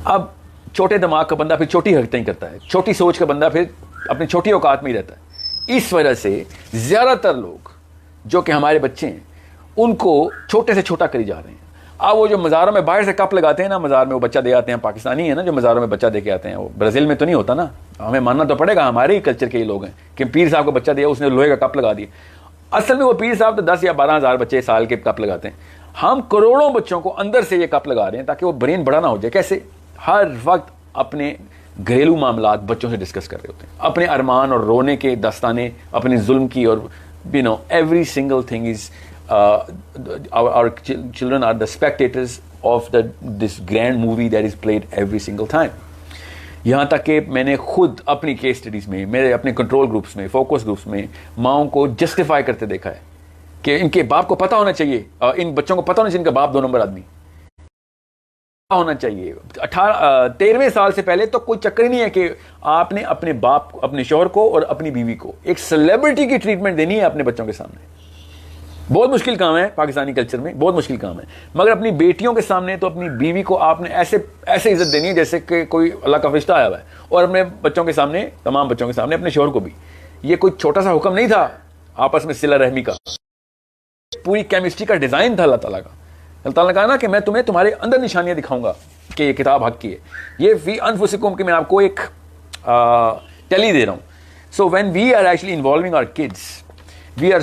अब छोटे दिमाग का बंदा फिर छोटी हरकतें ही करता है, छोटी सोच का बंदा फिर अपनी छोटी औकात में ही रहता है। इस वजह से ज़्यादातर लोग जो कि हमारे बच्चे हैं उनको छोटे से छोटा करी जा रहे हैं। अब वो जो मज़ारों में बाहर से कप लगाते हैं ना, मज़ार में वो बच्चा दे आते हैं, पाकिस्तानी है ना जो मज़ारों में बच्चा दे के आते हैं, वो ब्राज़ील में तो नहीं होता ना, हमें मानना तो पड़ेगा, हमारे ही कल्चर के ही लोग हैं कि पीर साहब को बच्चा दिया, उसने लोहे का कप लगा दिया। असल में वो पीर साहब तो 10 या 12 हज़ार बच्चे साल के कप लगाते हैं, हम करोड़ों बच्चों को अंदर से ये कप लगा रहे हैं ताकि वो ब्रेन बड़ा ना हो जाए। कैसे? हर वक्त अपने घरेलू मामलात बच्चों से डिस्कस कर रहे होते हैं, अपने अरमान और रोने के दास्ताने, अपने जुल्म की, और every single thing is our children are the spectators of this grand movie that is played every single time. यहाँ तक कि मैंने खुद अपनी केस स्टडीज़ में, मेरे अपने कंट्रोल ग्रुप्स में, फोकस ग्रुप्स में माओं को जस्टिफाई करते देखा है कि इनके बाप को पता होना चाहिए, इन बच्चों को पता होना चाहिए इनका बाप 2 नंबर आदमी होना चाहिए। 13वें साल से पहले तो कोई चक्कर ही नहीं है कि आपने अपने बाप, अपने शौहर को और अपनी बीवी को एक सेलिब्रिटी की ट्रीटमेंट देनी है अपने बच्चों के सामने। बहुत मुश्किल काम है पाकिस्तानी कल्चर में, बहुत मुश्किल काम है। मगर अपनी बेटियों के सामने तो अपनी बीवी को आपने ऐसे ऐसे इज्जत देनी है जैसे कि कोई अल्लाह का फरिश्ता आया हुआ है, और अपने बच्चों के सामने, तमाम बच्चों के सामने, अपने शौहर को भी। ये कोई छोटा सा हुक्म नहीं था आपस में सिला रहमी का, पूरी केमिस्ट्री का डिजाइन था अल्लाह ताला का। अल्लाह ताला ने कहा ना कि मैं तुम्हें तुम्हारे अंदर निशानियां दिखाऊंगा कि ये किताब हक की है। ये फी अनफुसिकुम कि मैं आपको एक टेली दे रहा हूं। So when we are actually involving our kids, we are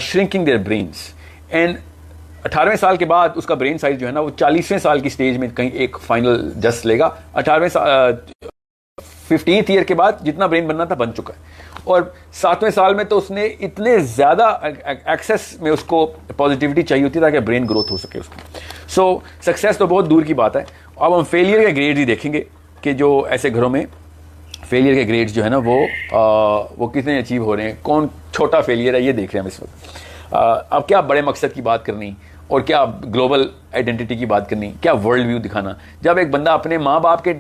shrinking their brains, and 18वें साल के बाद उसका ब्रेन साइज जो है ना वो 40वें साल की स्टेज में कहीं एक फाइनल जस्ट लेगा। 15th ईयर के बाद जितना ब्रेन बनना था बन चुका है, और 7वें साल में तो उसने इतने ज़्यादा एक्सेस में उसको पॉजिटिविटी चाहिए होती है ताकि ब्रेन ग्रोथ हो सके उसकी। सो सक्सेस तो बहुत दूर की बात है। अब हम फेलियर के ग्रेड ही देखेंगे कि जो ऐसे घरों में फेलियर के ग्रेड्स जो है ना वो कितने अचीव हो रहे हैं, कौन छोटा फेलियर है ये देख रहे हैं हम इस वक्त। अब क्या बड़े मकसद की बात करनी और क्या ग्लोबल आइडेंटिटी की बात करनी, क्या वर्ल्ड व्यू दिखाना। जब एक बंदा अपने माँ बाप के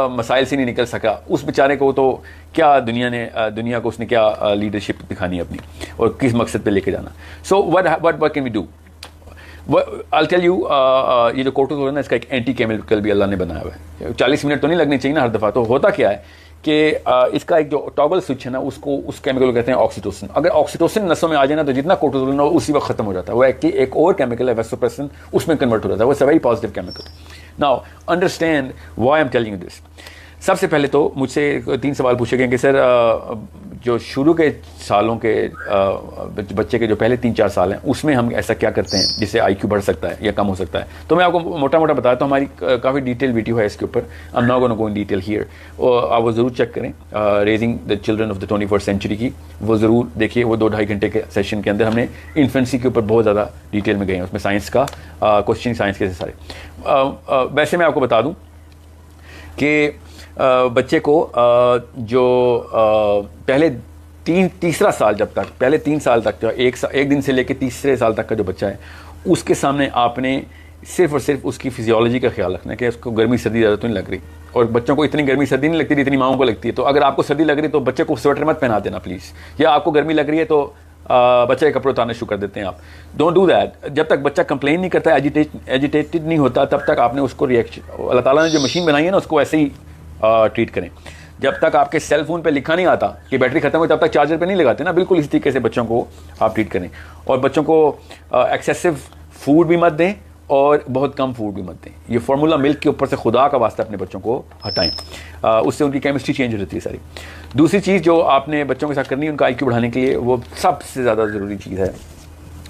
मसाइल से नहीं निकल सका, उस बेचारे को तो क्या दुनिया को उसने क्या लीडरशिप दिखानी है अपनी, और किस मकसद पे लेके जाना। So what can we do? I'll tell you, ये जो कोर्टिसोल है इसका एक एंटी केमिकल भी अल्लाह ने बनाया हुआ है। 40 मिनट तो नहीं लगने चाहिए ना हर दफ़ा। तो होता क्या है कि इसका एक जो टॉगल स्विच है ना, उसको उस केमिकल को कहते हैं ऑक्सीटोसिन। अगर ऑक्सीटोसिन नसों में आ जाए ना तो जितना कोर्टिसोल ना उसी वक्त खत्म हो जाता है। वो एक और केमिकल है वेसोप्रेसिन, उसमें कन्वर्ट हो जाता है। वो it's a very positive chemical. Now understand why I am telling you this. सबसे पहले तो मुझसे 3 सवाल पूछे गए कि सर जो शुरू के सालों के बच्चे के जो पहले 3-4 साल हैं उसमें हम ऐसा क्या करते हैं जिससे IQ बढ़ सकता है या कम हो सकता है। तो मैं आपको मोटा मोटा बताता हूँ, हमारी काफ़ी डिटेल वीडियो है इसके ऊपर। I am not gonna go in detail here, और आप वो ज़रूर चेक करें, raising the children of the 21st century की, वो ज़रूर देखिए। वो 2-2.5 घंटे के सेशन के अंदर हमने इन्फेंसी के ऊपर बहुत ज़्यादा डिटेल में गए हैं, उसमें साइंस का क्वेश्चन साइंस के सारे। वैसे मैं आपको बता दूँ कि बच्चे को जो पहले तीसरा साल, जब तक पहले 3 साल तक जो एक दिन से लेकर तीसरे साल तक का जो बच्चा है उसके सामने आपने सिर्फ और सिर्फ उसकी फिजियोलॉजी का ख्याल रखना है कि उसको गर्मी सर्दी ज़्यादा तो नहीं लग रही। और बच्चों को इतनी गर्मी सर्दी नहीं लगती जितनी माओं को लगती है। तो अगर आपको सर्दी लग रही है तो बच्चे को स्वेटर मत पहना देना प्लीज़, या आपको गर्मी लग रही है तो बच्चे के कपड़े उतारना शुरू कर देते हैं आप। Don't do that. जब तक बच्चा कंप्लेन नहीं करता, एजिटेटेड नहीं होता, तब तक आपने उसको रिएक्शन, अल्लाह ताला ने जो मशीन बनाई है ना उसको ऐसे ही ट्रीट करें। जब तक आपके सेल फोन पे लिखा नहीं आता कि बैटरी खत्म हो तब तक चार्जर पे नहीं लगाते ना, बिल्कुल इस तरीके से बच्चों को आप ट्रीट करें। और बच्चों को एक्सेसिव फूड भी मत दें और बहुत कम फूड भी मत दें। ये फार्मूला मिल्क के ऊपर से खुदा का वास्ता अपने बच्चों को हटाएं, उससे उनकी केमिस्ट्री चेंज हो जाती है सारी। दूसरी चीज़ जो आपने बच्चों के साथ करनी है उनका IQ बढ़ाने के लिए, वो सबसे ज़्यादा ज़रूरी चीज़ है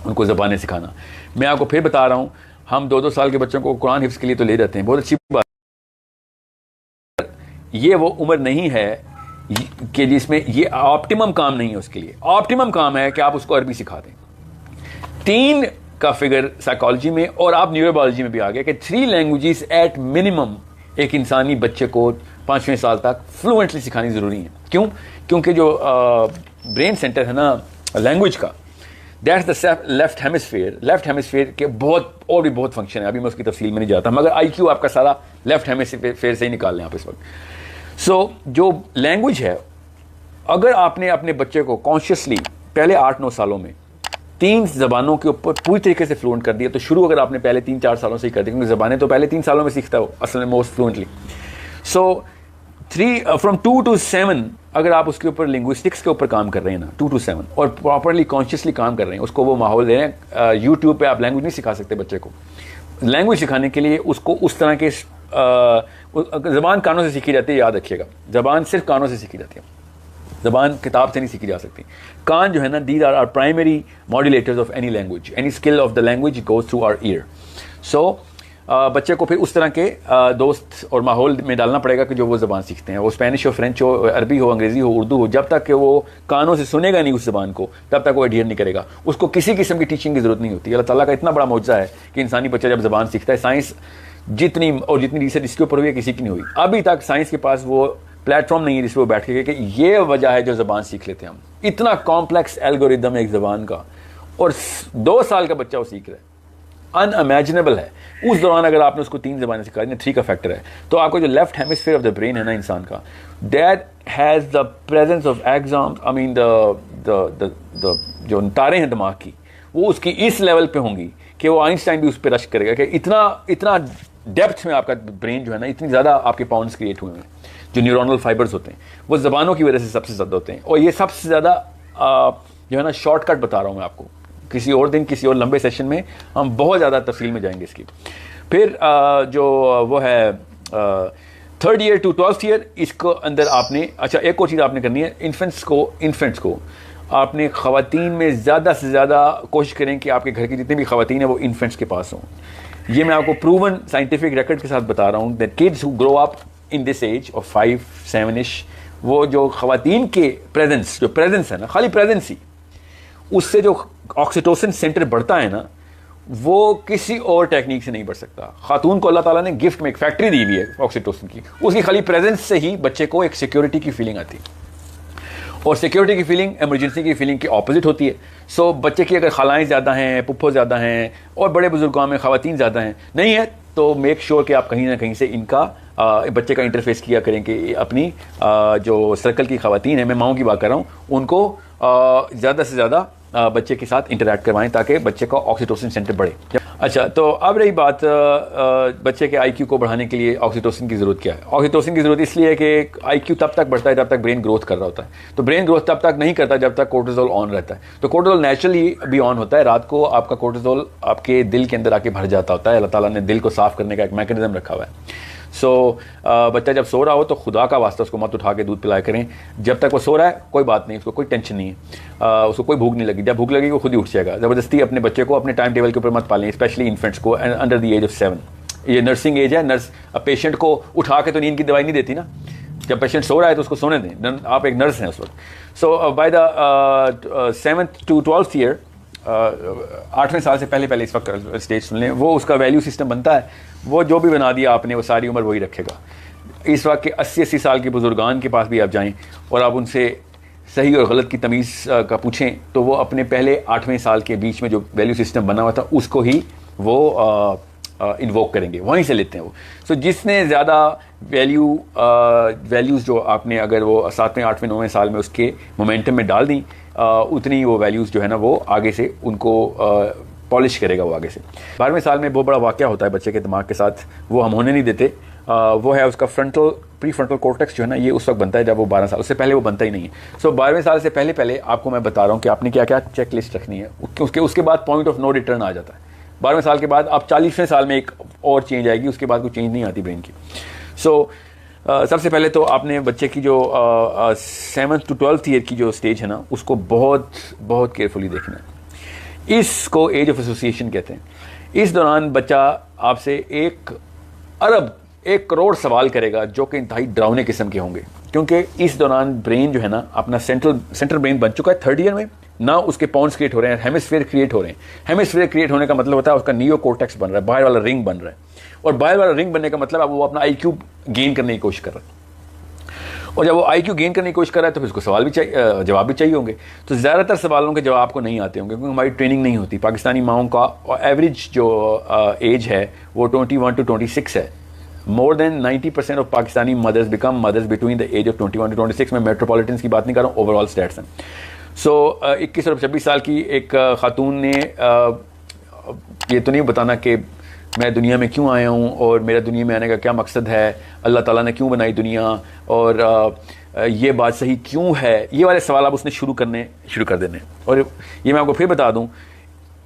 उनको ज़बानें सिखाना। मैं आपको फिर बता रहा हूँ, हम 2-2 साल के बच्चों को कुरान हिफ्ज़ के लिए तो ले जाते हैं, बहुत अच्छी बात। ये वो उम्र नहीं है कि जिसमें ये ऑप्टिमम काम नहीं है उसके लिए। ऑप्टिमम काम है कि आप उसको अरबी सिखा दें। 3 का फिगर साइकोलॉजी में और आप न्यूरोबायोलॉजी में भी आ गया कि 3 लैंग्वेजेस एट मिनिमम एक इंसानी बच्चे को 5वें साल तक फ्लुएंटली सिखानी ज़रूरी है। क्यों? क्योंकि जो ब्रेन सेंटर है ना लैंग्वेज का, दैट्स द लेफ्ट हेमिस्फीयर के बहुत और भी बहुत फंक्शन है, अभी मैं उसकी तफसील में नहीं जाता, मगर IQ आपका सारा लेफ्ट हेमिस्फीयर से ही निकाल लें आप इस वक्त। सो जो लैंग्वेज है, अगर आपने अपने बच्चे को कॉन्शियसली पहले 8-9 सालों में 3 ज़बानों के ऊपर पूरी तरीके से फ्लुएंट कर दिया, तो शुरू अगर आपने पहले 3-4 सालों से ही कर दिया, क्योंकि ज़बानें तो पहले 3 सालों में सीखता हो असल में most fluently. So from 2 to 7 अगर आप उसके ऊपर लिंग्विस्टिक्स के ऊपर काम कर रहे हैं ना, 2 to 7, और प्रॉपरली कॉन्शियसली काम कर रहे हैं, उसको वो माहौल दे रहे हैं। यूट्यूब पे आप लैंग्वेज नहीं सिखा सकते बच्चे को। लैंग्वेज सिखाने के लिए उसको उस तरह के ज़बान कानों से सीखी जाती है, याद रखिएगा, ज़बान सिर्फ कानों से सीखी जाती है, ज़बान किताब से नहीं सीखी जा सकती। कान जो है ना, these are primary modulators of any language, any skill of the language goes through our ear. So बच्चे को फिर उस तरह के दोस्त और माहौल में डालना पड़ेगा कि जो वो ज़बान सीखते हैं, वो स्पेनिश हो, फ्रेंच हो, अरबी हो, अंग्रेज़ी हो, उर्दू हो, जब तक कि वो कानों से सुनेगा नहीं उस ज़बान को, तब तक वो एडियर नहीं करेगा। उसको किसी किस्म की टीचिंग की ज़रूरत नहीं होती। अल्लाह ताला का इतना बड़ा मौजज़ा है कि इंसानी बच्चा जब ज़बान सीखता है, साइंस जितनी रिसर्च इसके ऊपर हुई है किसी की नहीं हुई अभी तक। साइंस के पास वो प्लेटफॉर्म नहीं है जिस पर वो बैठ के कि ये वजह है जो ज़बान सीख लेते हैं हम। इतना कॉम्प्लेक्स एल्गोरिदम है एक ज़बान का, और 2 साल का बच्चा वो सीख रहा है, अनइमेजिनेबल है। उस दौरान अगर आपने उसको 3 ज़बानें सिखा दी, 3 का फैक्टर है, तो आपको जो left hemisphere of the brain है ना इंसान का, that has the presence of exam, I mean the जो तारे हैं दिमाग की, वो उसकी इस लेवल पे होंगी कि वो आइंस्टाइन भी उस पर रश करेगा कि इतना डेप्थ में आपका ब्रेन जो है ना, इतनी ज़्यादा आपके पाउंड्स क्रिएट हुए हैं, जो न्यूरोनल फाइबर्स होते हैं वो ज़बानों की वजह से सबसे ज़्यादा होते हैं। और ये सबसे ज़्यादा जो है ना शॉर्टकट बता रहा हूँ मैं आपको, किसी और दिन किसी और लंबे सेशन में हम बहुत ज़्यादा तफसील में जाएंगे इसकी। फिर जो वो है 3rd year to 12th year, इसको अंदर आपने, अच्छा एक और चीज़ आपने करनी है, इन्फेंट्स को आपने ख़वातीन में ज़्यादा से ज़्यादा कोशिश करें कि आपके घर की जितनी भी ख़वातीन हैं वो इन्फेंट्स के पास हों। ये मैं आपको प्रूवन साइंटिफिक रिकॉर्ड के साथ बता रहा हूँ that kids who grow up in this age of 5-7ish, वो जो ख़वातीन के प्रेजेंस है ना, खाली प्रेजेंस ही, उससे जो ऑक्सीटोसिन सेंटर बढ़ता है ना, वो किसी और टेक्निक से नहीं बढ़ सकता। खातून को अल्लाह ताला ने गिफ्ट में एक फैक्ट्री दी हुई है ऑक्सीटोसिन की, उसकी खाली प्रेजेंस से ही बच्चे को एक सिक्योरिटी की फीलिंग आती है, और सिक्योरिटी की फीलिंग इमरजेंसी की फीलिंग के ऑपोजिट होती है। सो बच्चे की अगर खलाएँ ज़्यादा हैं, पुप्पो ज़्यादा हैं, और बड़े बुजुर्गों में ख़वातीन ज़्यादा हैं नहीं है, तो मेक श्योर कि आप कहीं ना कहीं से इनका बच्चे का इंटरफेस किया करें कि अपनी जो सर्कल की ख़वातीन है, मैं माओं की बात कर रहा हूँ, उनको ज़्यादा से ज़्यादा बच्चे के साथ इंटरैक्ट करवाएं ताकि बच्चे का ऑक्सीटोसिन सेंटर बढ़े। अच्छा, तो अब रही बात बच्चे के IQ को बढ़ाने के लिए ऑक्सीटोसिन की ज़रूरत क्या है। ऑक्सीटोसिन की ज़रूरत इसलिए है कि IQ तब तक बढ़ता है जब तक ब्रेन ग्रोथ कर रहा होता है, तो ब्रेन ग्रोथ तब तक नहीं करता जब तक कोर्टिसोल ऑन रहता है। तो कोर्टिसोल नेचुरली भी ऑन होता है, रात को आपका कोर्टिसोल आपके दिल के अंदर आके भर जाता होता है। अल्लाह ताला ने दिल को साफ़ करने का एक मैकेनिज्म रखा हुआ है। सो बच्चा जब सो रहा हो तो खुदा का वास्ता उसको मत उठा के दूध पिलाया करें। जब तक वो सो रहा है कोई बात नहीं, उसको कोई टेंशन नहीं है, उसको कोई भूख नहीं लगी। जब भूख लगेगी वो खुद ही उठ जाएगा। ज़बरदस्ती अपने बच्चे को अपने टाइम टेबल के ऊपर मत पालें, स्पेशली इन्फेंट्स को अंडर द एज ऑफ 7। ये नर्सिंग एज है, नर्स पेशेंट को उठा के तो नींद की दवाई नहीं देती ना। जब पेशेंट सो रहा है तो उसको सोने दें, आप एक नर्स हैं उस वक्त। So by the 7th to 12th year, 8वें साल से पहले इस वक्त स्टेज सुन लें, वो उसका वैल्यू सिस्टम बनता है। वो जो भी बना दिया आपने वो सारी उम्र वही रखेगा। इस वक्त के 80-80 साल के बुजुर्गान के पास भी आप जाएं और आप उनसे सही और गलत की तमीज़ का पूछें, तो वो अपने पहले 8वें साल के बीच में जो वैल्यू सिस्टम बना हुआ था उसको ही वो इन्वोक करेंगे, वहीं से लेते हैं वो। सो जिसने ज़्यादा वैल्यूज़ जो आपने अगर वो 7वें 8वें 9वें साल में उसके मोमेंटम में डाल दी, उतनी वो वैल्यूज़ जो है ना वो आगे से उनको पॉलिश करेगा वो आगे से। 12वें साल में बहुत बड़ा वाक़या होता है बच्चे के दिमाग के साथ, वो हम होने नहीं देते। वो है उसका प्री फ्रंटल कॉर्टेक्स जो है ना, ये उस वक्त बनता है जब वो 12 साल, उससे पहले वो बनता ही नहीं है। सो 12वें साल से पहले आपको मैं बता रहा हूँ कि आपने क्या क्या चेक लिस्ट रखनी है। उसके बाद पॉइंट ऑफ नो रिटर्न आ जाता है। 12वें साल के बाद आप 40वें साल में एक और चेंज आएगी, उसके बाद कोई चेंज नहीं आती ब्रेन की। सो सबसे पहले तो आपने बच्चे की जो 7th to 12th ईयर की जो स्टेज है ना, उसको बहुत बहुत केयरफुली देखना है। इसको एज ऑफ एसोसिएशन कहते हैं। इस दौरान बच्चा आपसे 1 करोड़ सवाल करेगा जो कि इंतहाई डरावने किस्म के होंगे, क्योंकि इस दौरान ब्रेन जो है ना अपना सेंट्रल ब्रेन बन चुका है 3rd ईयर में ना। उसके पॉन्ड्स क्रिएट हो रहे हैं, हेमिस्फीयर क्रिएट हो रहे हैं। हेमिस्फीयर क्रिएट होने का मतलब होता है उसका नियो कोर्टेक्स बन रहा है, बाहर वाला रिंग बन रहा है। और बाहर वाला रिंग बनने का मतलब अब वो अपना IQ गेन करने की कोशिश कर रहा है। और जब वो IQ गेन करने की कोशिश कर रहा है तो फिर उसको सवाल भी चाहिए, जवाब भी चाहिए होंगे। तो ज़्यादातर सवालों के जवाब आपको नहीं आते होंगे क्योंकि हमारी ट्रेनिंग नहीं होती। पाकिस्तानी माओं का एवरेज जो एज है वो 21 to 26 है। More than 90% of Pakistani mothers become mothers between the age of 21 to 26। मैं मेट्रोपॉलिटन्स की बात नहीं कर रहा हूँ, ओवरऑल स्टैट्स हैं। सो 21 और 26 साल की एक खातून ने ये तो नहीं बताना कि मैं दुनिया में क्यों आया हूँ और मेरा दुनिया में आने का क्या मकसद है, अल्लाह ताला ने क्यों बनाई दुनिया, और ये बात सही क्यों है, ये वाले सवाल आप उसने शुरू कर देने। और ये मैं आपको फिर बता दूँ,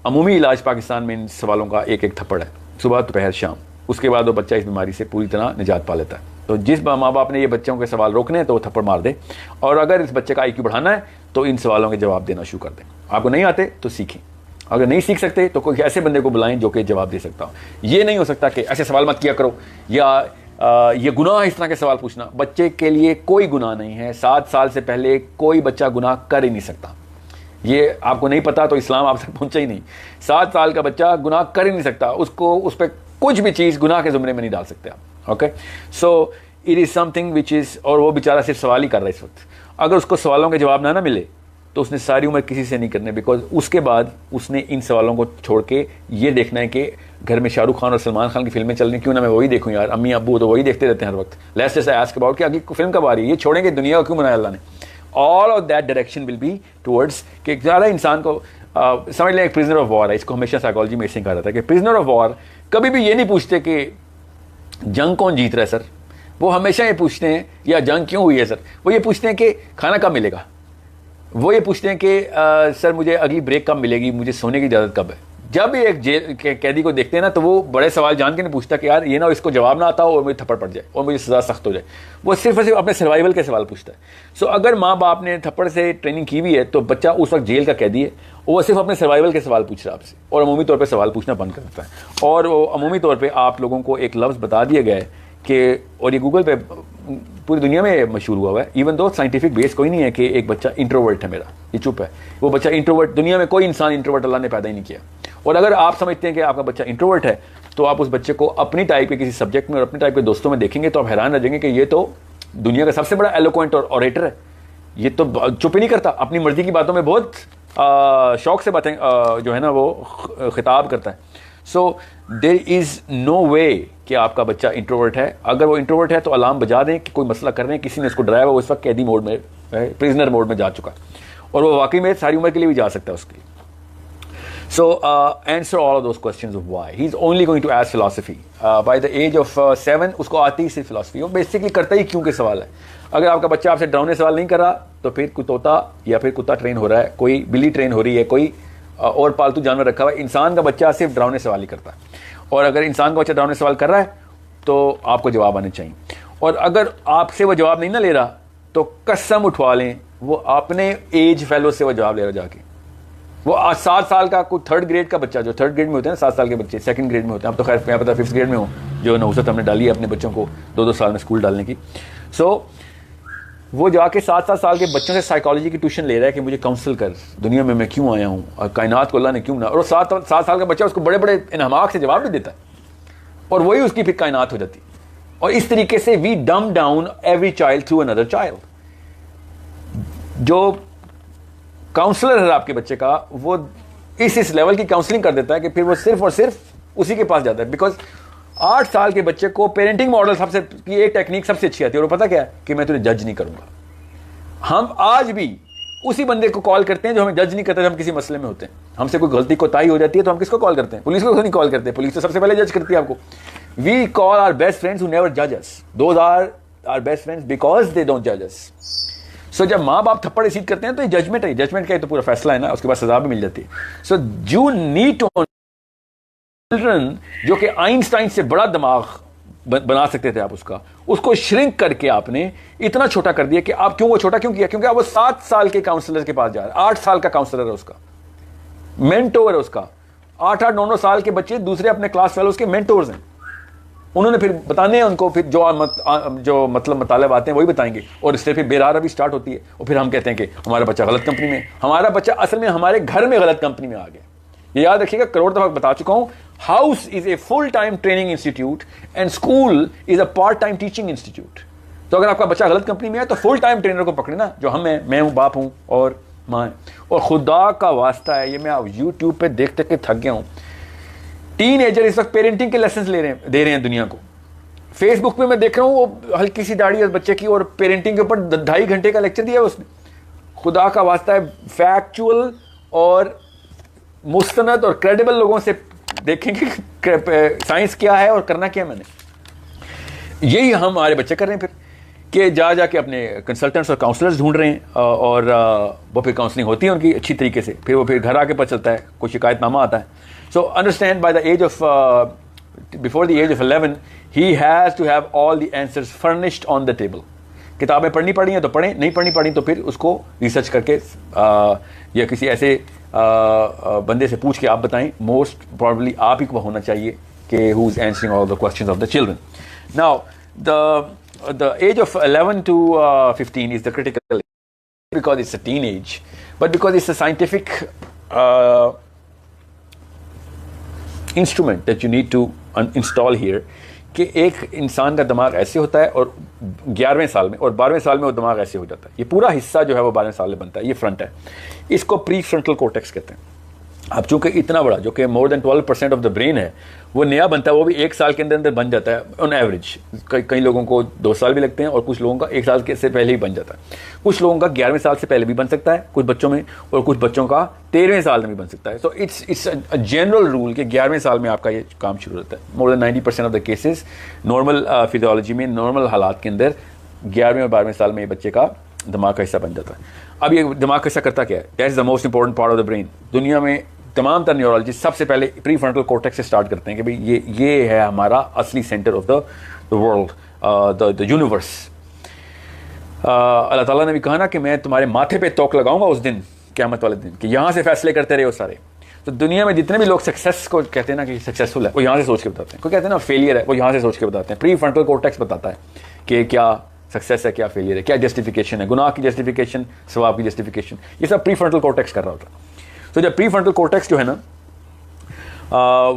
अमूमी इलाज पाकिस्तान में इन सवालों का एक एक थप्पड़ है, सुबह दोपहर शाम। उसके बाद वो बच्चा इस बीमारी से पूरी तरह निजात पा लेता है। तो जिस माँ बाप ने ये बच्चों के सवाल रोकने हैं तो वो थप्पड़ मार दे, और अगर इस बच्चे का IQ बढ़ाना है तो इन सवालों के जवाब देना शुरू कर दें। आपको नहीं आते तो सीखें, अगर नहीं सीख सकते तो कोई ऐसे बंदे को बुलाएं जो कि जवाब दे सकता हो। ये नहीं हो सकता कि ऐसे सवाल मत किया करो, या ये गुनाह है इस तरह के सवाल पूछना। बच्चे के लिए कोई गुनाह नहीं है, 7 साल से पहले कोई बच्चा गुनाह कर ही नहीं सकता। ये आपको नहीं पता तो इस्लाम आप तक पहुंचा ही नहीं। 7 साल का बच्चा गुनाह कर ही नहीं सकता, उसको उस पर कुछ भी चीज़ गुनाह के ज़ुमरे में नहीं डाल सकते आप। Okay, so it is something which is, और वो बेचारा सिर्फ सवाल ही कर रहा है इस वक्त। अगर उसको सवालों के जवाब ना मिले तो उसने सारी उम्र किसी से नहीं करने, बिकॉज उसके बाद उसने इन सवालों को छोड़ के ये देखना है कि घर में शाहरुख खान और सलमान खान की फिल्में चल रही, क्यों ना मैं वही देखूं यार, अम्मी अब्बू तो वही देखते रहते हैं हर वक्त। लेट्स जस्ट आस्क अबाउट कि अगली फिल्म कब आ रही है, ये छोड़ेंगे दुनिया को क्यों बनाया अल्लाह ने। All of that direction will be towards कि ज़्यादा इंसान को समझ लें एक प्रिजनर ऑफ वॉर है। इसको हमेशा साइकोलॉजी में इससे कहा जाता है कि प्रिजनर ऑफ वॉर कभी भी ये नहीं पूछते कि जंग कौन जीत रहा है सर, वो हमेशा ये पूछते हैं या जंग क्यों हुई है सर, वो ये पूछते हैं कि खाना कब मिलेगा, वो ये पूछते हैं कि सर मुझे अगली ब्रेक कब मिलेगी, मुझे सोने की इजाज़त कब है। जब भी एक जेल के कैदी को देखते हैं ना तो वो बड़े सवाल जान के नहीं पूछता कि यार ये ना इसको जवाब ना आता हो और मुझे थप्पड़ पड़ जाए और मुझे सज़ा सख्त हो जाए। वो सिर्फ और सिर्फ अपने सर्वाइवल के सवाल पूछता है। सो अगर माँ बाप ने थप्पड़ से ट्रेनिंग की हुई है तो बच्चा उस वक्त जेल का कैदी है, वो सिर्फ अपने सर्वाइवल के सवाल पूछ रहा है आपसे, और अमूमी तौर पर सवाल पूछना बंद कर देता है। और वो अमूमी तौर पर आप लोगों को एक लफ्ज़ बता दिया गया है कि, और ये गूगल पे पूरी दुनिया में मशहूर हुआ है, इवन दो साइंटिफिक बेस कोई नहीं है कि एक बच्चा इंट्रोवर्ट है मेरा, ये चुप है, वो बच्चा इंट्रोवर्ट, दुनिया में कोई इंसान इंट्रोवर्ट अल्लाह ने पैदा ही नहीं किया। और अगर आप समझते हैं कि आपका बच्चा इंट्रोवर्ट है तो आप उस बच्चे को अपनी टाइप के किसी सब्जेक्ट में और अपनी टाइप के दोस्तों में देखेंगे तो आप हैरान रह जाएंगे कि ये तो दुनिया का सबसे बड़ा एलोक्वेंट और ऑरेटर है। ये तो चुप ही नहीं करता, अपनी मर्जी की बातों में बहुत शौक से बातें जो है ना वो खिताब करता है। सो देयर इज़ नो वे कि आपका बच्चा इंट्रोवर्ट है। अगर वो इंट्रोवर्ट है तो अलार्म बजा दें कि कोई मसला कर रहे हैं, किसी ने उसको डराया, वो इस वक्त कैदी मोड में, प्रिजनर मोड में जा चुका और वो वाकई में सारी उम्र के लिए भी जा सकता है उसके। So answer all of those questions of why. He's only going to ask philosophy. By the age of 7 उसको आती ही सिर्फ philosophy। वो बेसिकली करता ही क्यों के सवाल है। अगर आपका बच्चा आपसे डरावने सवाल नहीं कर रहा तो फिर कोई तोता या फिर कुत्ता ट्रेन हो रहा है, कोई बिल्ली ट्रेन हो रही है, कोई और पालतू जानवर रखा हुआ है। इंसान का बच्चा सिर्फ डरावने सवाल ही करता है, और अगर इंसान का बच्चा डरावने सवाल कर रहा है तो आपको जवाब आने चाहिए। और अगर आपसे वो जवाब नहीं ना ले रहा तो कसम उठवा लें वो अपने एज फेलो से वो जवाब ले रहा जाके। वो 7 साल का कोई 3rd ग्रेड का बच्चा, जो 3rd ग्रेड में होते हैं ना 7 साल के बच्चे, 2nd ग्रेड में होते हैं, अब तो खैर मैं पता 5th ग्रेड में हूँ, जो नौसत हमने डाली है अपने बच्चों को 2-2 साल में स्कूल डालने की। सो वो जाके 7-7 साल के बच्चों से साइकोलॉजी की ट्यूशन ले रहा है कि मुझे काउंसिल कर, दुनिया में मैं क्यों आया हूँ और कायनात को अल्लाह ने क्यों बना। और 7 साल का बच्चा उसको बड़े बड़े इनहमाक से जवाब भी देता है और वही उसकी फिर कायनात हो जाती है। और इस तरीके से we dumb down every child through another child. जो काउंसलर है आपके बच्चे का वो इस लेवल की काउंसलिंग कर देता है कि फिर वो सिर्फ और सिर्फ उसी के पास जाता है। बिकॉज 8 साल के बच्चे को पेरेंटिंग मॉडल सबसे की एक टेक्निक सबसे अच्छी आती है, और पता क्या है कि मैं तुझे जज नहीं करूंगा। हम आज भी उसी बंदे को कॉल करते हैं जो हमें जज नहीं करता जब हम किसी मसले में होते हैं। हमसे कोई गलती कोताही हो जाती है तो हम किसको कॉल करते हैं? पुलिस को नहीं कॉल करते, पुलिस तो सबसे पहले जज करती है आपको। We call our best friends who never जज अस, those are our best friends because they don't जज अस। सो जब माँ बाप थप्पड़ रिसीव करते हैं तो ये जजमेंट है, जजमेंट का तो पूरा फैसला है ना, उसके बाद सजा भी मिल जाती है। So you need to children जो कि आइंस्टाइन से बड़ा दिमाग बना सकते थे आप उसको श्रिंक करके आपने इतना छोटा कर दिया कि आप क्यों वो छोटा क्यों किया? क्योंकि आप वो 7 साल के काउंसलर के पास जा रहे हैं, 8 साल का काउंसलर है उसका, मेंटोर है उसका। 8-8, 9-9 साल के बच्चे दूसरे अपने क्लास फेलोज के मेंटोर्स हैं। उन्होंने फिर बताने हैं उनको, फिर जो मतलब मतलब आते हैं वही बताएंगे, और इससे फिर बेरार भी स्टार्ट होती है। और फिर हम कहते हैं कि हमारा बच्चा गलत कंपनी में, हमारा बच्चा असल में हमारे घर में गलत कंपनी में आ गया। ये याद रखिएगा, करोड़ दफा बता चुका हूं, house is a full time training institute and school is a part time teaching institute. तो अगर आपका बच्चा गलत कंपनी में है तो फुल टाइम ट्रेनर को पकड़े ना, जो हम हैं, मैं हूं, बाप हूं और माँ। और खुदा का वास्ता है, ये मैं यूट्यूब पे देखते के थक गया हूं, टीनएजर इस वक्त पेरेंटिंग के लेसन दे रहे हैं दुनिया को। फेसबुक पे मैं देख रहा हूँ वो हल्की सी दाढ़ी है बच्चे की और पेरेंटिंग के ऊपर 2.5 घंटे का लेक्चर दिया है उसने। खुदा का वास्ता है फैक्चुअल और मुस्तनद और क्रेडिबल लोगों से देखेंगे साइंस क्या है और करना क्या है मैंने। यही हम हमारे बच्चे कर रहे हैं फिर कि जाके अपने कंसल्टेंट्स और काउंसलर्स ढूंढ रहे हैं और वो फिर काउंसलिंग होती है उनकी अच्छी तरीके से, फिर वो फिर घर आके पता चलता है, कोई शिकायतनामा आता है। So understand by the age of before the age of 11 he has to have all the answers furnished on the table. किताबें पढ़नी पड़ी हैं तो पढ़ें, नहीं पढ़नी पड़ी तो फिर उसको रिसर्च करके या किसी ऐसे बंदे से पूछ के आप बताएं। मोस्ट प्रॉब्ली आप ही को होना चाहिए कि who is answering all the questions of the children. Now the age of 11 to 15 is the critical because it's a teenage, but because it's a scientific instrument that you need to install here कि एक इंसान का दिमाग ऐसे होता है और 11वें साल में और 12वें साल में वो दिमाग ऐसे हो जाता है। ये पूरा हिस्सा जो है वो 12वें साल में बनता है, ये फ्रंट है, इसको प्री फ्रंटल कोर्टेक्स कहते हैं। अब चूंकि इतना बड़ा जो कि more than 12% of the brain है वो नया बनता है, वो भी 1 साल के अंदर बन जाता है ऑन एवरेज। कई लोगों को 2 साल भी लगते हैं और कुछ लोगों का 1 साल से पहले ही बन जाता है। कुछ लोगों का 11वें साल से पहले भी बन सकता है कुछ बच्चों में, और कुछ बच्चों का 13वें साल में भी बन सकता है। So it's a general rule कि 11वें साल में आपका ये काम शुरू होता है। More than 90% of the cases normal physiology में, नॉर्मल हालात के अंदर 11वें और 12वें साल में ये बच्चे का दिमाग का हिस्सा बन जाता है। अब ये दिमाग का हिस्सा करता क्या है? That is the most important part of the brain. दुनिया में तमाम तर न्यूरोलॉजिस्ट सबसे पहले प्री फ्रंटल कोर्टेक्स से स्टार्ट करते हैं कि भाई ये है हमारा असली centre of the world, the universe. अल्लाह ताला ने भी कहा ना कि मैं तुम्हारे माथे पे तोक लगाऊंगा उस दिन, क़यामत वाले दिन, कि यहाँ से फैसले करते रहे हो सारे। तो दुनिया में जितने भी लोग सक्सेस को कहते हैं ना कि सक्सेसफुल है, वो यहाँ से सोच के बताते हैं। कोई कहते हैं ना फेलियर है, वो यहाँ से सोच के बताते हैं। प्री फ्रंटल कोर्टेक्स बताता है कि क्या सक्सेस है, क्या फेलियर है, क्या जस्टिफिकेशन है, गुनाह की जस्टिफिकेशन, सवाब की जस्टिफिकेशन, ये सब प्री फ्रंटल कोर्टेक्स कर रहा होता है। तो जब प्री फ्रंटल कोर्टेक्स जो है ना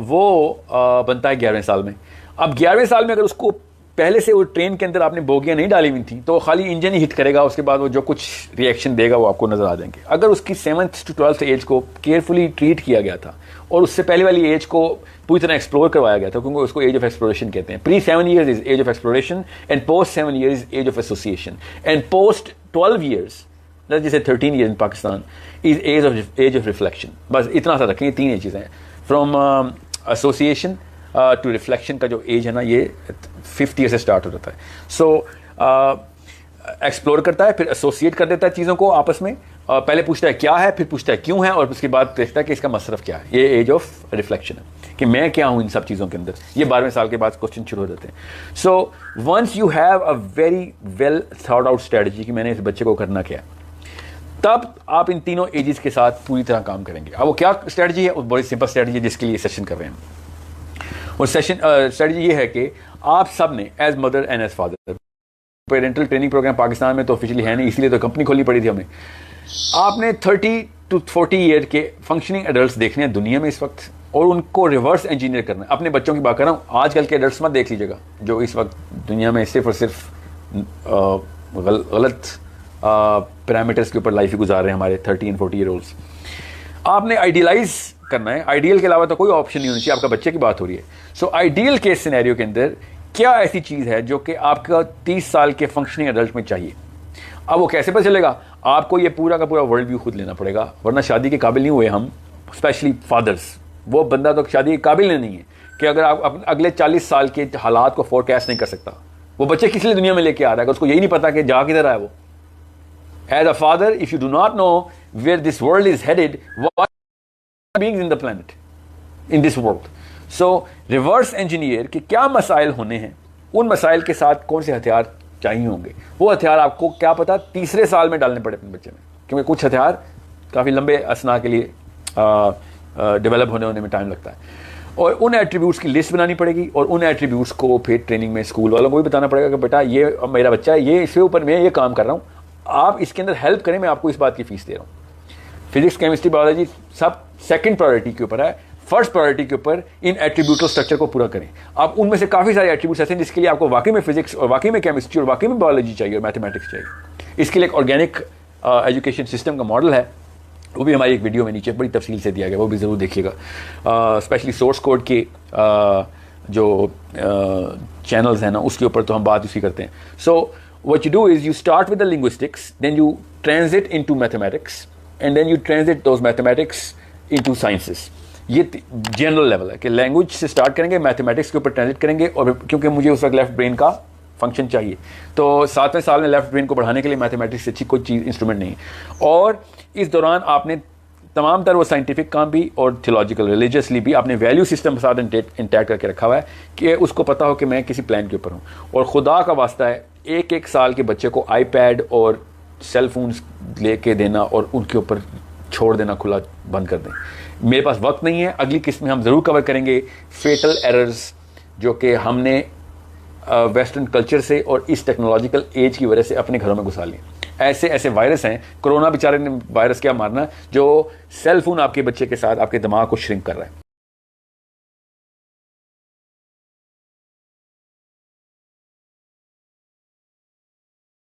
वो बनता है 11वें साल में। अब 11वें साल में अगर उसको पहले से वो ट्रेन के अंदर आपने बोगियाँ नहीं डाली हुई थी तो वो खाली इंजन ही हिट करेगा, उसके बाद वो जो कुछ रिएक्शन देगा वो आपको नज़र आ जाएंगे। अगर उसकी 7th to 12th एज को केयरफुली ट्रीट किया गया था और उससे पहले वाली एज को पूरी तरह एक्सप्लोर करवाया गया था, क्योंकि उसको एज ऑफ एक्सप्लोरेशन कहते हैं। Pre 7 years is age of exploration and post 7 years is age of association and post 12 years, जैसे 13 years in Pakistan, is age of reflection. बस इतना सा रखें, 3 एजेस हैं। फ्रॉम एसोसिएशन टू रिफ्लेक्शन का जो एज है ना ये 50 years से स्टार्ट हो जाता है। सो एक्सप्लोर करता है, फिर एसोसिएट कर देता है चीज़ों को आपस में। पहले पूछता है क्या है, फिर पूछता है क्यों है, और उसके बाद देखता है कि इसका मसरफ क्या है। ये एज ऑफ रिफ्लेक्शन है कि मैं क्या हूँ इन सब चीज़ों के अंदर। ये 12वें साल के बाद क्वेश्चन शुरू हो जाते हैं। So once you have a very well thought out strategy कि मैंने इस बच्चे को करना क्या है, तब आप इन तीनों एजेस के साथ पूरी तरह काम करेंगे। अब वो क्या स्ट्रेटजी है? वो बड़ी सिंपल स्ट्रेटजी है जिसके लिए सेशन कर रहे हैं। और सेशन स्ट्रेटजी ये है कि आप सब ने as mother and as father, parental training program Pakistan में तो ऑफिशियली है नहीं, इसलिए तो कंपनी खोलनी पड़ी थी हमें। आपने 30 to 40 ईयर के फंक्शनिंग एडल्ट्स देखने हैं दुनिया में इस वक्त, और उनको रिवर्स इंजीनियर करना है। अपने बच्चों की बात कर रहा हूँ, आजकल के एडल्ट्स मत देख लीजिएगा जो इस वक्त दुनिया में सिर्फ और सिर्फ गलत पैरामीटर्स के ऊपर लाइफ ही गुजार रहे हैं, हमारे 30 and 40 year olds। आपने आइडियलाइज करना है, आइडियल के अलावा तो कोई ऑप्शन नहीं होनी चाहिए। आपका बच्चे की बात हो रही है। सो आइडियल केस सिनेरियो के अंदर क्या ऐसी चीज़ है जो कि आपका 30 साल के फंक्शनिंग एडल्ट में चाहिए? अब वो कैसे पता चलेगा? आपको ये पूरा का पूरा वर्ल्ड व्यू खुद लेना पड़ेगा, वरना शादी के काबिल नहीं हुए हम, स्पेशली फादर्स। वो बंदा तो शादी के काबिल नहीं है कि अगर आप अगले 40 साल के हालात को फोरकास्ट नहीं कर सकता। वो बच्चे किस लिए दुनिया में लेके आ रहा है अगर उसको यही नहीं पता कि जा किधर आया वो। As a father, if you do not know where this world is headed, what beings in the planet, in this world, so reverse engineer कि क्या मसाइल होने हैं, उन मसाइल के साथ कौन से हथियार चाहिए होंगे, वो हथियार आपको क्या पता 3रे साल में डालने पड़े अपने बच्चे में, क्योंकि कुछ हथियार काफ़ी लंबे असना के लिए डेवलप होने में टाइम लगता है। और उन एट्रीब्यूट्स की लिस्ट बनानी पड़ेगी, और उन एट्रीब्यूट्स को फिर ट्रेनिंग में स्कूल वालों को भी बताना पड़ेगा कि बेटा ये मेरा बच्चा है, ये इसके ऊपर मैं ये काम कर रहा हूँ, आप इसके अंदर हेल्प करें, मैं आपको इस बात की फीस दे रहा हूँ। फिजिक्स, केमिस्ट्री, बायोलॉजी सब सेकंड प्रायोरिटी के ऊपर है, फर्स्ट प्रायोरिटी के ऊपर इन एट्रीब्यूटल स्ट्रक्चर को पूरा करें। आप उनमें से काफ़ी सारे एट्रीब्यूट्स ऐसे हैं जिसके लिए आपको वाकई में फिजिक्स और वाकई में केमिस्ट्री और वाकई में बायोलॉजी चाहिए और मैथमेटिक्स चाहिए। इसके लिए एक ऑर्गेनिक एजुकेशन सिस्टम का मॉडल है, वो भी हमारी एक वीडियो में नीचे बड़ी तफसील से दिया गया, वो भी ज़रूर देखिएगा। स्पेशली सोर्स कोड के जो चैनल्स हैं ना उसके ऊपर तो हम बात उसी करते हैं। सो what you do is you start with the linguistics, then you transit into mathematics, and then you transit those mathematics into sciences. ये जनरल लेवल है कि लैंग्वेज से स्टार्ट करेंगे, मैथमेटिक्स के ऊपर ट्रांजिट करेंगे, और क्योंकि मुझे उस वक्त लेफ्ट ब्रेन का फंक्शन चाहिए, तो 7वें साल में लेफ्ट ब्रेन को बढ़ाने के लिए मैथमेटिक्स से अच्छी कोई चीज़ इंस्ट्रूमेंट नहीं है। और इस दौरान आपने तमाम तर वो साइंटिफिक काम भी और थियोलॉजिकल रिलीजियसली भी आपने वैल्यू सिस्टम के साथ इंटैक्ट करके रखा हुआ है कि उसको पता हो कि मैं किसी प्लान के ऊपर हूँ। और खुदा का वास्ता है, एक साल के बच्चे को आईपैड और सेल फोन्स लेके देना और उनके ऊपर छोड़ देना खुला बंद कर दें। मेरे पास वक्त नहीं है, अगली किस्त में हम ज़रूर कवर करेंगे फेटल एरर्स जो कि हमने वेस्टर्न कल्चर से और इस टेक्नोलॉजिकल एज की वजह से अपने घरों में घुसा लिए। ऐसे ऐसे वायरस हैं, कोरोना बेचारे ने वायरस क्या मारना, जो सेल फोन आपके बच्चे के साथ आपके दिमाग को श्रिंक कर रहा है।